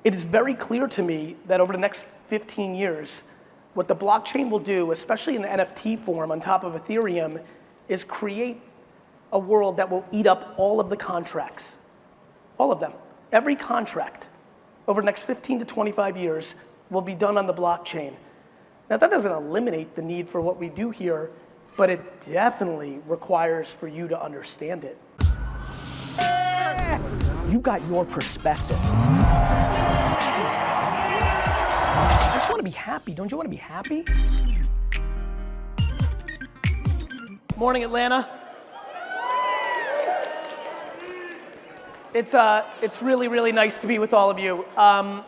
It is very clear to me that over the next 15 years, what the blockchain will do, especially in the NFT form on top of Ethereum, is create a world that will eat up all of the contracts. All of them. Every contract over the next 15 to 25 years will be done on the blockchain. Now that doesn't eliminate the need for what we do here, but it definitely requires for you to understand it. You got your perspective. I just want to be happy. Don't you want to be happy? Morning, Atlanta. It's really, really nice to be with all of you. I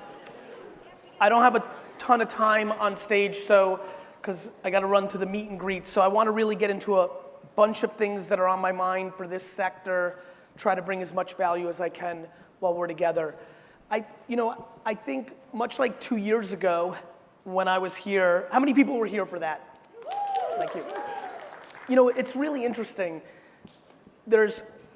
don't have a ton of time on stage, because I got to run to the meet and greet. So I want to really get into a bunch of things that are on my mind for this sector, try to bring as much value as I can while we're together. I think much like 2 years ago when I was here, how many people were here for that? Thank you. It's really interesting.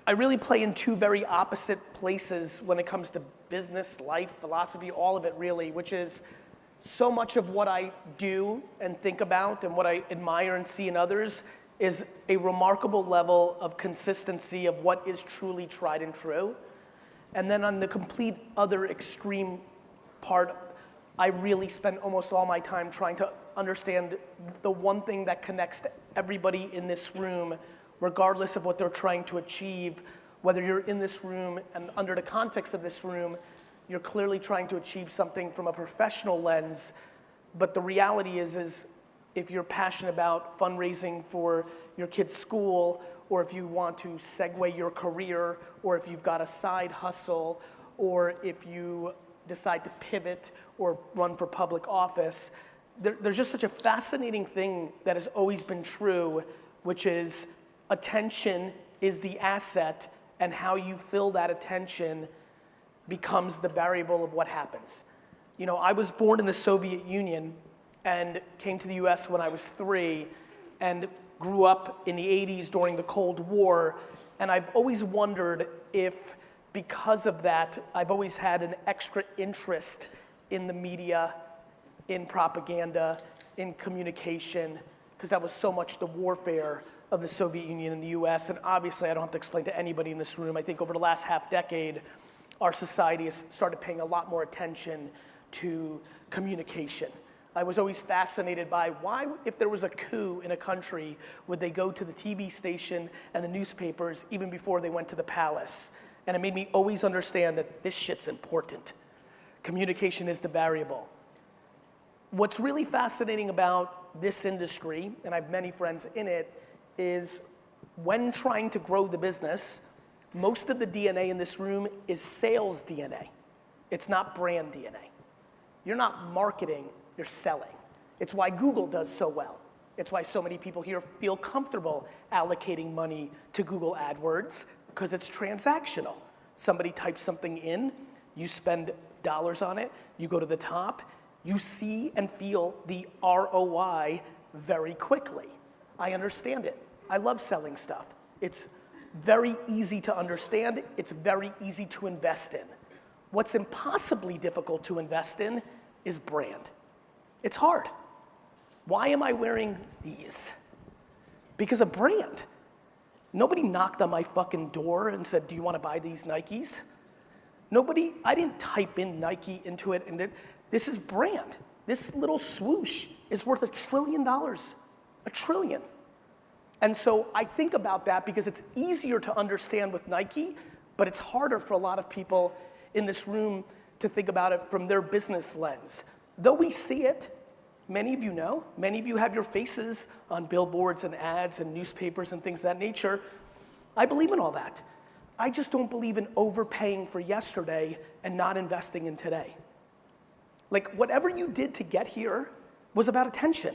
I really play in two very opposite places when it comes to business, life, philosophy, all of it really, which is so much of what I do and think about and what I admire and see in others is a remarkable level of consistency of what is truly tried and true. And then on the complete other extreme part, I really spend almost all my time trying to understand the one thing that connects to everybody in this room, regardless of what they're trying to achieve. Whether you're in this room and under the context of this room, you're clearly trying to achieve something from a professional lens, but the reality is if you're passionate about fundraising for your kid's school, or if you want to segue your career, or if you've got a side hustle, or if you decide to pivot or run for public office, there's just such a fascinating thing that has always been true, which is attention is the asset, and how you fill that attention becomes the variable of what happens. I was born in the Soviet Union and came to the US when I was 3 and grew up in the 80s during the Cold War. And I've always wondered if, because of that, I've always had an extra interest in the media, in propaganda, in communication, because that was so much the warfare of the Soviet Union and the US. And obviously, I don't have to explain to anybody in this room, I think over the last half decade, our society has started paying a lot more attention to communication. I was always fascinated by why, if there was a coup in a country, would they go to the TV station and the newspapers even before they went to the palace? And it made me always understand that this shit's important. Communication is the variable. What's really fascinating about this industry, and I have many friends in it, is when trying to grow the business, most of the DNA in this room is sales DNA. It's not brand DNA. You're not marketing, you're selling. It's why Google does so well. It's why so many people here feel comfortable allocating money to Google AdWords, because it's transactional. Somebody types something in, you spend dollars on it, you go to the top, you see and feel the ROI very quickly. I understand it. I love selling stuff. It's very easy to understand. It's very easy to invest in. What's impossibly difficult to invest in is brand. It's hard. Why am I wearing these? Because of brand. Nobody knocked on my fucking door and said, do you want to buy these Nikes? I didn't type in Nike into it, and this is brand. This little swoosh is worth $1 trillion. $1 trillion. And so I think about that because it's easier to understand with Nike, but it's harder for a lot of people in this room to think about it from their business lens. Though we see it, many of you know, many of you have your faces on billboards and ads and newspapers and things of that nature. I believe in all that. I just don't believe in overpaying for yesterday and not investing in today. Like, whatever you did to get here was about attention.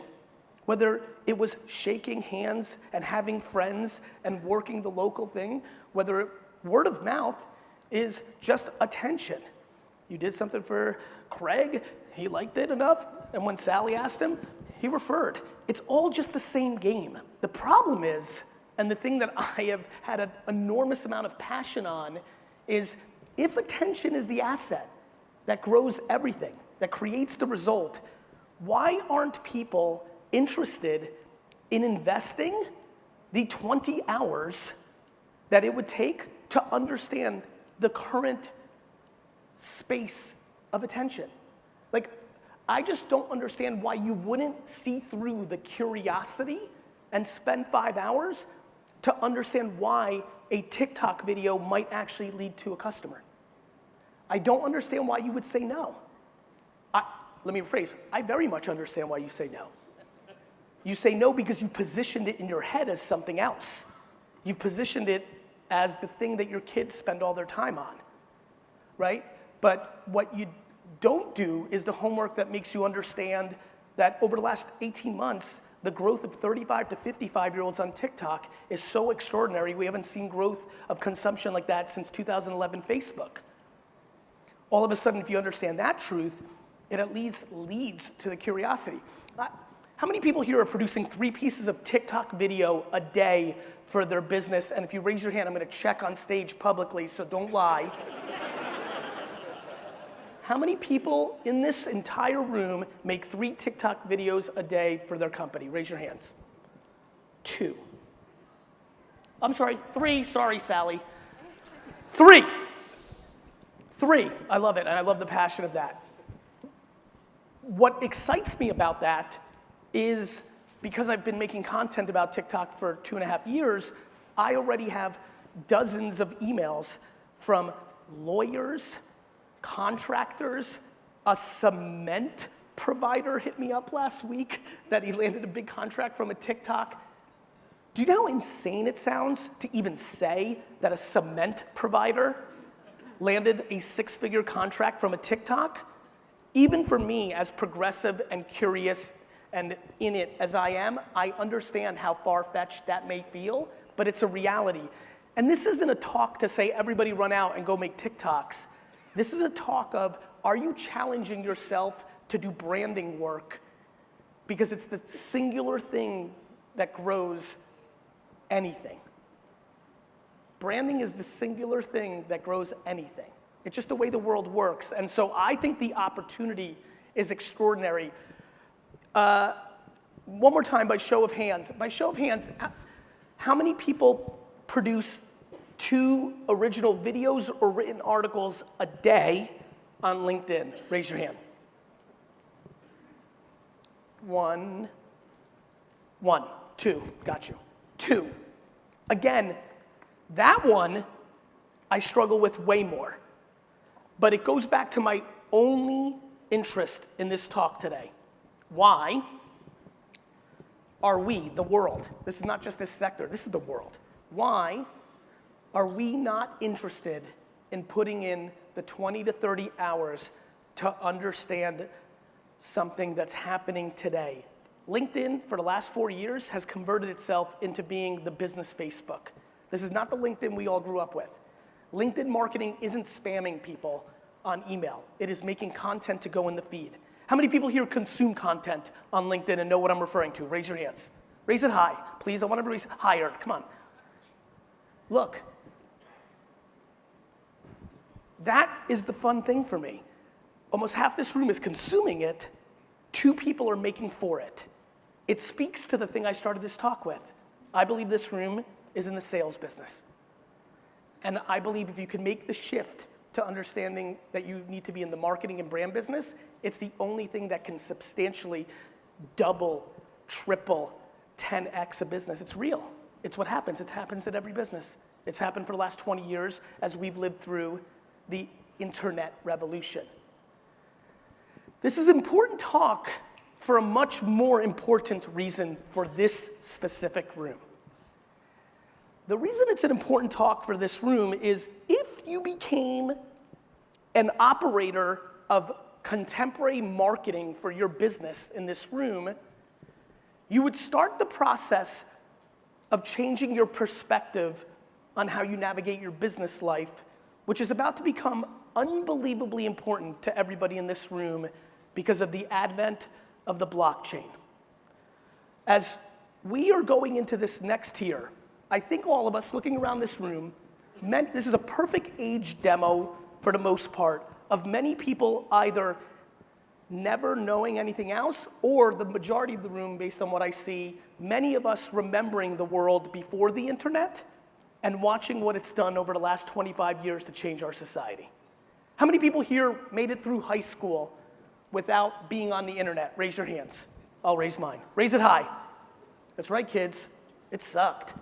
Whether it was shaking hands and having friends and working the local thing, whether word of mouth is just attention. You did something for Craig, he liked it enough, and when Sally asked him, he referred. It's all just the same game. The problem is, and the thing that I have had an enormous amount of passion on, is if attention is the asset, that grows everything, that creates the result, why aren't people interested in investing the 20 hours that it would take to understand the current space of attention? Like, I just don't understand why you wouldn't see through the curiosity and spend 5 hours to understand why a TikTok video might actually lead to a customer. I don't understand why you would say no. Let me rephrase, I very much understand why you say no. You say no because you positioned it in your head as something else. You've positioned it as the thing that your kids spend all their time on, right? But what you don't do is the homework that makes you understand that over the last 18 months, the growth of 35 to 55-year-olds on TikTok is so extraordinary. We haven't seen growth of consumption like that since 2011 Facebook. All of a sudden, if you understand that truth, it at least leads to the curiosity. How many people here are producing 3 pieces of TikTok video a day for their business? And if you raise your hand, I'm gonna check on stage publicly, so don't lie. How many people in this entire room make 3 TikTok videos a day for their company? Raise your hands. 2. I'm sorry, 3, sorry, Sally. 3. 3, I love it, and I love the passion of that. What excites me about that is because I've been making content about TikTok for 2.5 years, I already have dozens of emails from lawyers, contractors. A cement provider hit me up last week that he landed a big contract from a TikTok. Do you know how insane it sounds to even say that a cement provider landed a 6-figure contract from a TikTok? Even for me, as progressive and curious and in it as I am, I understand how far-fetched that may feel, but it's a reality. And this isn't a talk to say everybody run out and go make TikToks. This is a talk of, are you challenging yourself to do branding work? Because it's the singular thing that grows anything. Branding is the singular thing that grows anything. It's just the way the world works. And so I think the opportunity is extraordinary. One more time, by show of hands. By show of hands, how many people produce 2 original videos or written articles a day on LinkedIn? Raise your hand. 1, 2, got you. 2. Again, that one I struggle with way more. But it goes back to my only interest in this talk today. Why are we, the world, this is not just this sector, this is the world. Why are we not interested in putting in the 20 to 30 hours to understand something that's happening today? LinkedIn, for the last 4 years, has converted itself into being the business Facebook. This is not the LinkedIn we all grew up with. LinkedIn marketing isn't spamming people on email. It is making content to go in the feed. How many people here consume content on LinkedIn and know what I'm referring to? Raise your hands. Raise it high, please. I want everybody higher. Come on. Look, that is the fun thing for me. Almost half this room is consuming it. 2 people are making for it. It speaks to the thing I started this talk with. I believe this room is in the sales business. And I believe if you can make the shift to understanding that you need to be in the marketing and brand business, it's the only thing that can substantially double, triple, 10x a business. It's real. It's what happens. It happens at every business. It's happened for the last 20 years as we've lived through the internet revolution. This is important talk for a much more important reason for this specific room. The reason it's an important talk for this room is if you became an operator of contemporary marketing for your business in this room, you would start the process of changing your perspective on how you navigate your business life, which is about to become unbelievably important to everybody in this room because of the advent of the blockchain. As we are going into this next year, I think all of us looking around this room, this is a perfect age demo for the most part of many people either never knowing anything else, or the majority of the room, based on what I see, many of us remembering the world before the internet and watching what it's done over the last 25 years to change our society. How many people here made it through high school without being on the internet? Raise your hands. I'll raise mine. Raise it high. That's right, kids. It sucked.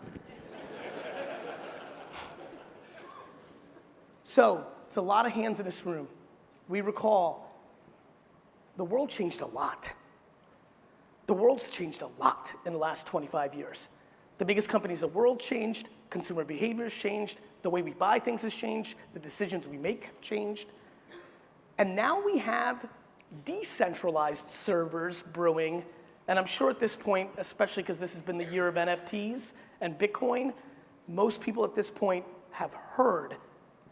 So, it's a lot of hands in this room. We recall the world changed a lot. The world's changed a lot in the last 25 years. The biggest companies in the world changed, consumer behaviors changed, the way we buy things has changed, the decisions we make have changed. And now we have decentralized servers brewing, and I'm sure at this point, especially because this has been the year of NFTs and Bitcoin, most people at this point have heard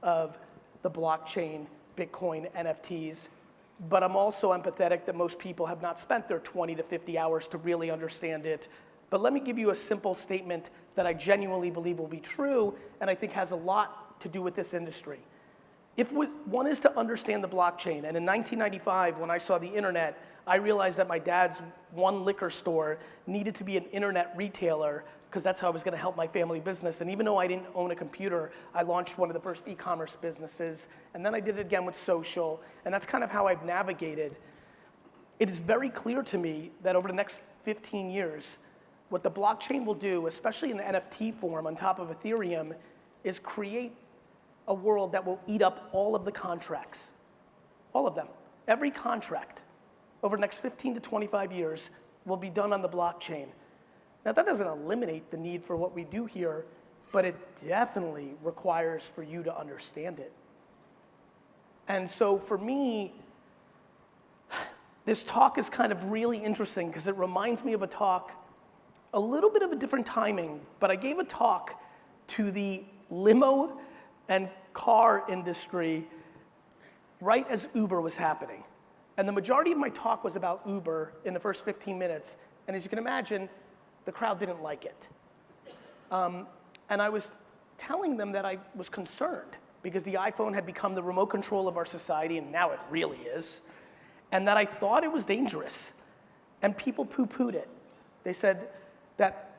of the blockchain, Bitcoin, NFTs, but I'm also empathetic that most people have not spent their 20 to 50 hours to really understand it. But let me give you a simple statement that I genuinely believe will be true, and I think has a lot to do with this industry. If one is to understand the blockchain, and in 1995, when I saw the internet, I realized that my dad's one liquor store needed to be an internet retailer because that's how I was going to help my family business. And even though I didn't own a computer, I launched one of the first e-commerce businesses, and then I did it again with social, and that's kind of how I've navigated. It is very clear to me that over the next 15 years, what the blockchain will do, especially in the NFT form on top of Ethereum, is create a world that will eat up all of the contracts. All of them. Every contract over the next 15 to 25 years will be done on the blockchain. Now, that doesn't eliminate the need for what we do here, but it definitely requires for you to understand it. And so for me, this talk is kind of really interesting because it reminds me of a talk, a little bit of a different timing, but I gave a talk to the limo and car industry right as Uber was happening. And the majority of my talk was about Uber in the first 15 minutes. And as you can imagine, the crowd didn't like it. And I was telling them that I was concerned because the iPhone had become the remote control of our society, and now it really is. And that I thought it was dangerous. And people poo-pooed it. They said that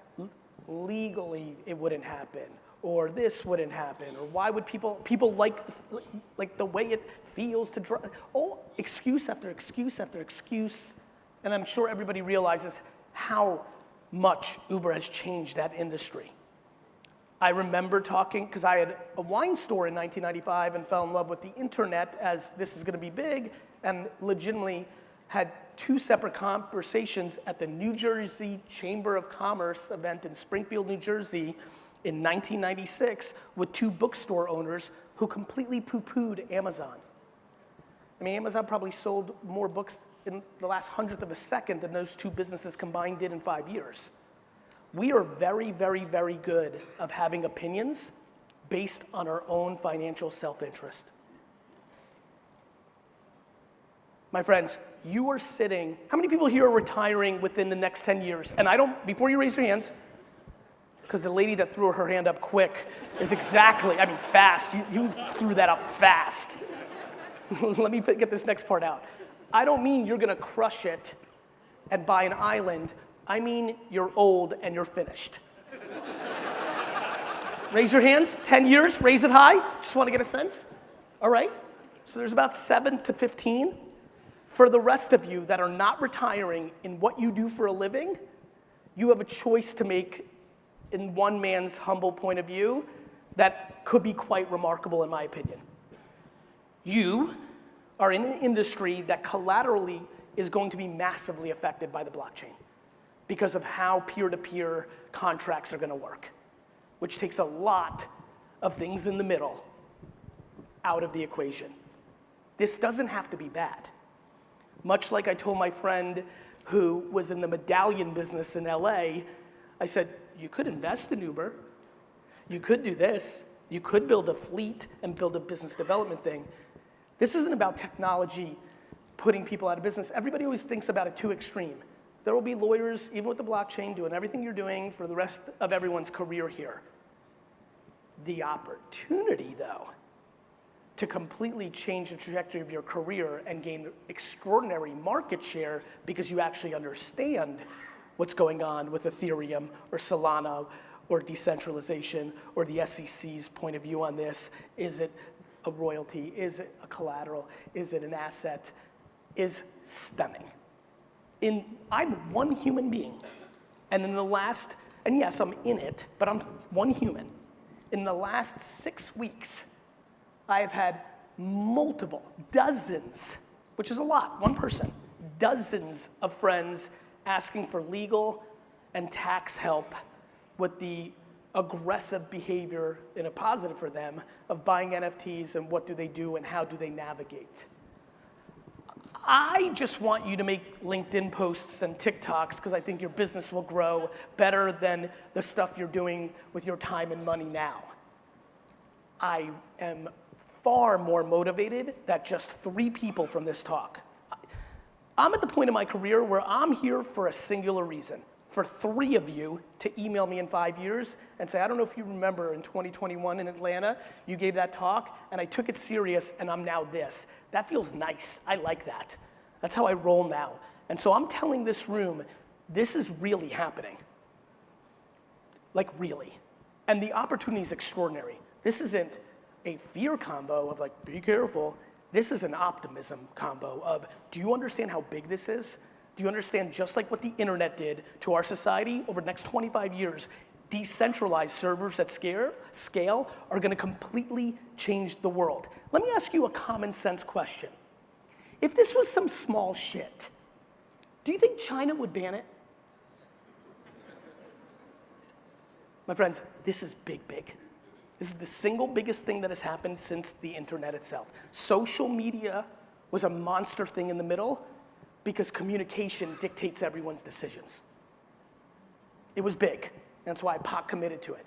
legally it wouldn't happen, or this wouldn't happen, or why would people like the way it feels to drive. Oh, excuse after excuse after excuse. And I'm sure everybody realizes how much Uber has changed that industry. I remember talking, because I had a wine store in 1995 and fell in love with the internet as this is going to be big, and legitimately had two separate conversations at the New Jersey Chamber of Commerce event in Springfield, New Jersey in 1996 with two bookstore owners who completely poo-pooed Amazon. I mean, Amazon probably sold more books in the last 100th of a second than those two businesses combined did in 5 years. We are very, very, very good of having opinions based on our own financial self-interest. My friends, you are sitting, how many people here are retiring within the next 10 years? And I don't, before you raise your hands, because the lady that threw her hand up quick is exactly, I mean fast, you threw that up fast. Let me get this next part out. I don't mean you're gonna crush it and buy an island. I mean you're old and you're finished. Raise your hands, 10 years, raise it high. Just wanna get a sense. All right, so there's about 7 to 15. For the rest of you that are not retiring in what you do for a living, you have a choice to make in one man's humble point of view that could be quite remarkable in my opinion. You are in an industry that collaterally is going to be massively affected by the blockchain because of how peer-to-peer contracts are gonna work, which takes a lot of things in the middle out of the equation. This doesn't have to be bad. Much like I told my friend who was in the medallion business in LA, I said, you could invest in Uber, you could do this, you could build a fleet and build a business development thing. This isn't about technology putting people out of business. Everybody always thinks about it too extreme. There will be lawyers, even with the blockchain, doing everything you're doing for the rest of everyone's career here. The opportunity, though, to completely change the trajectory of your career and gain extraordinary market share because you actually understand what's going on with Ethereum or Solana or decentralization or the SEC's point of view on this. Is it a royalty? Is it a collateral? Is it an asset? Is stunning. I'm one human being, and and yes, I'm in it, but I'm one human. In the last 6 weeks, I've had dozens, which is a lot, one person, dozens of friends asking for legal and tax help with the aggressive behavior, in a positive for them, of buying NFTs and what do they do and how do they navigate. I just want you to make LinkedIn posts and TikToks because I think your business will grow better than the stuff you're doing with your time and money now. I am far more motivated that just 3 people from this talk. I'm at the point in my career where I'm here for a singular reason. For 3 of you to email me in 5 years and say, I don't know if you remember in 2021 in Atlanta, you gave that talk and I took it serious and I'm now this. That feels nice. I like that. That's how I roll now. And so I'm telling this room, this is really happening. Like really. And the opportunity is extraordinary. This isn't a fear combo of like, be careful. This is an optimism combo of, do you understand how big this is? Do you understand just like what the internet did to our society over the next 25 years, decentralized servers at scale are gonna completely change the world. Let me ask you a common sense question. If this was some small shit, do you think China would ban it? My friends, this is big. This is the single biggest thing that has happened since the internet itself. Social media was a monster thing in the middle because communication dictates everyone's decisions. It was big, that's why POC committed to it.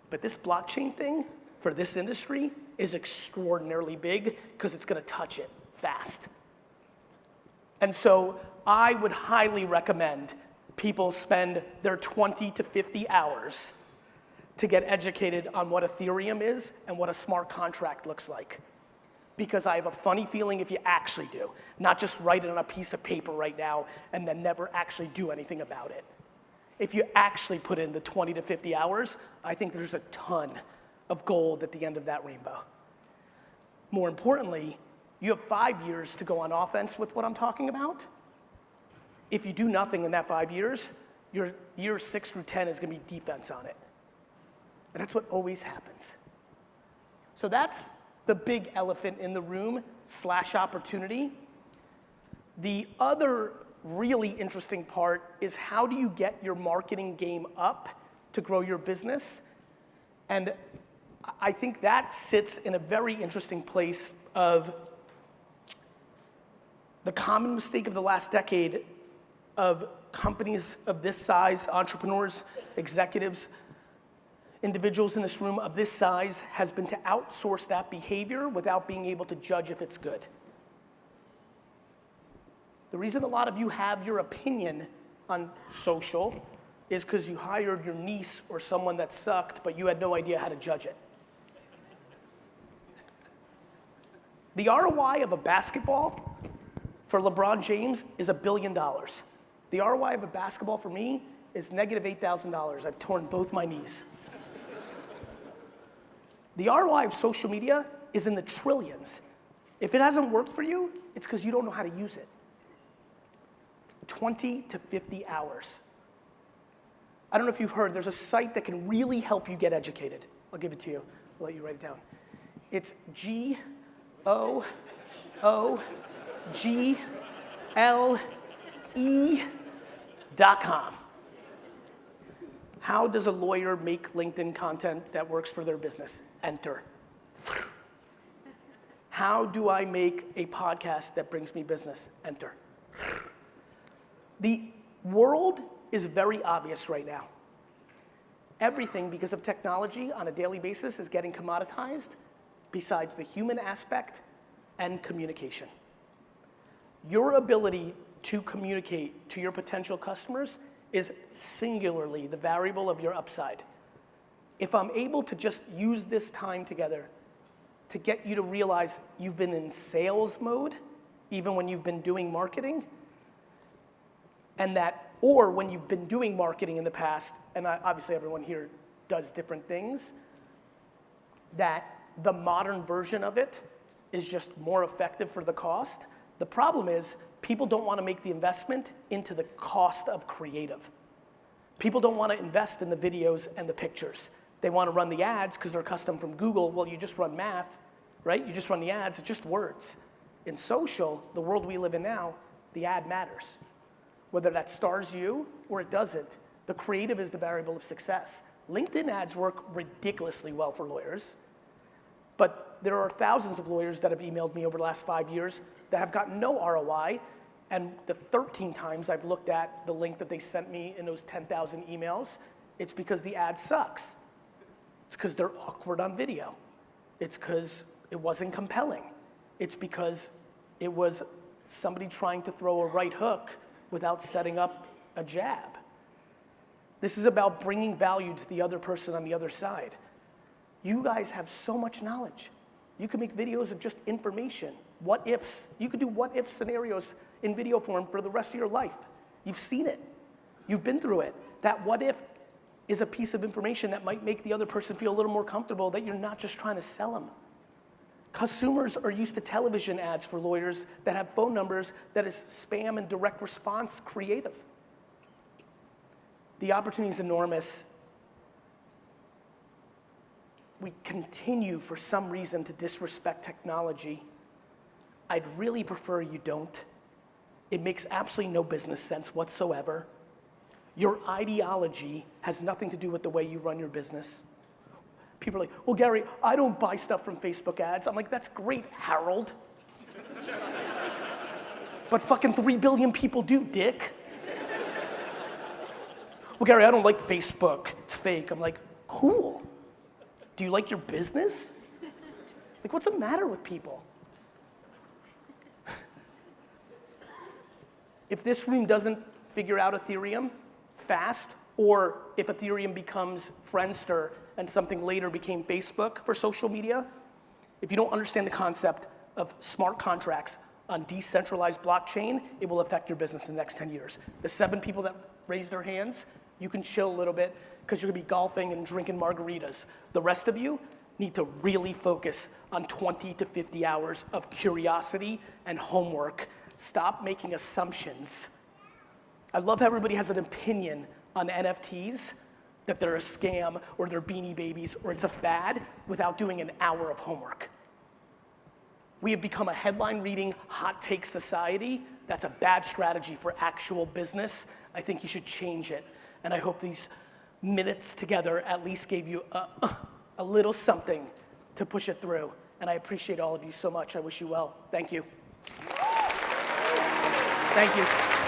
But this blockchain thing for this industry is extraordinarily big because it's gonna touch it fast. And so I would highly recommend people spend their 20 to 50 hours to get educated on what Ethereum is and what a smart contract looks like. Because I have a funny feeling if you actually do, not just write it on a piece of paper right now and then never actually do anything about it. If you actually put in the 20 to 50 hours, I think there's a ton of gold at the end of that rainbow. More importantly, you have 5 years to go on offense with what I'm talking about. If you do nothing in that 5 years, your years 6 through 10 is gonna be defense on it. And that's what always happens. So that's the big elephant in the room / opportunity. The other really interesting part is how do you get your marketing game up to grow your business? And I think that sits in a very interesting place of the common mistake of the last decade of companies of this size, entrepreneurs, executives, individuals in this room of this size has been to outsource that behavior without being able to judge if it's good. The reason a lot of you have your opinion on social is because you hired your niece or someone that sucked, but you had no idea how to judge it. The ROI of a basketball for LeBron James is $1 billion. The ROI of a basketball for me is negative $8,000. I've torn both my knees. The ROI of social media is in the trillions. If it hasn't worked for you, it's because you don't know how to use it. 20 to 50 hours. I don't know if you've heard, there's a site that can really help you get educated. I'll give it to you. I'll let you write it down. It's GOOGLE.com. How does a lawyer make LinkedIn content that works for their business? Enter. How do I make a podcast that brings me business? Enter. The world is very obvious right now. Everything, because of technology on a daily basis, is getting commoditized besides the human aspect and communication. Your ability to communicate to your potential customers is singularly the variable of your upside. If I'm able to just use this time together to get you to realize you've been in sales mode, even when you've been doing marketing, and that, or when you've been doing marketing in the past, and obviously everyone here does different things, that the modern version of it is just more effective for the cost. The problem is, people don't want to make the investment into the cost of creative. People don't want to invest in the videos and the pictures. They want to run the ads because they're custom from Google. Well, you just run math, right? You just run the ads, it's just words. In social, the world we live in now, the ad matters. Whether that stars you or it doesn't, the creative is the variable of success. LinkedIn ads work ridiculously well for lawyers, but there are thousands of lawyers that have emailed me over the last 5 years that have gotten no ROI, and the 13 times I've looked at the link that they sent me in those 10,000 emails, it's because the ad sucks. It's because they're awkward on video. It's because it wasn't compelling. It's because it was somebody trying to throw a right hook without setting up a jab. This is about bringing value to the other person on the other side. You guys have so much knowledge. You can make videos of just information, what ifs. You could do what if scenarios in video form for the rest of your life. You've seen it. You've been through it. That what if is a piece of information that might make the other person feel a little more comfortable that you're not just trying to sell them. Consumers are used to television ads for lawyers that have phone numbers that is spam and direct response creative. The opportunity is enormous. We continue, for some reason, to disrespect technology. I'd really prefer you don't. It makes absolutely no business sense whatsoever. Your ideology has nothing to do with the way you run your business. People are like, well, Gary, I don't buy stuff from Facebook ads. I'm like, that's great, Harold. But fucking 3 billion people do, dick. Well, Gary, I don't like Facebook. It's fake. I'm like, cool. Do you like your business? Like, what's the matter with people? If this room doesn't figure out Ethereum fast, or if Ethereum becomes Friendster and something later became Facebook for social media, if you don't understand the concept of smart contracts on decentralized blockchain, it will affect your business in the next 10 years. The 7 people that raised their hands, you can chill a little bit because you're gonna be golfing and drinking margaritas. The rest of you need to really focus on 20 to 50 hours of curiosity and homework. Stop making assumptions. I love how everybody has an opinion on NFTs, that they're a scam or they're Beanie Babies or it's a fad without doing an hour of homework. We have become a headline reading, hot take society. That's a bad strategy for actual business. I think you should change it. And I hope these minutes together at least gave you a little something to push it through. And I appreciate all of you so much. I wish you well. Thank you. Thank you.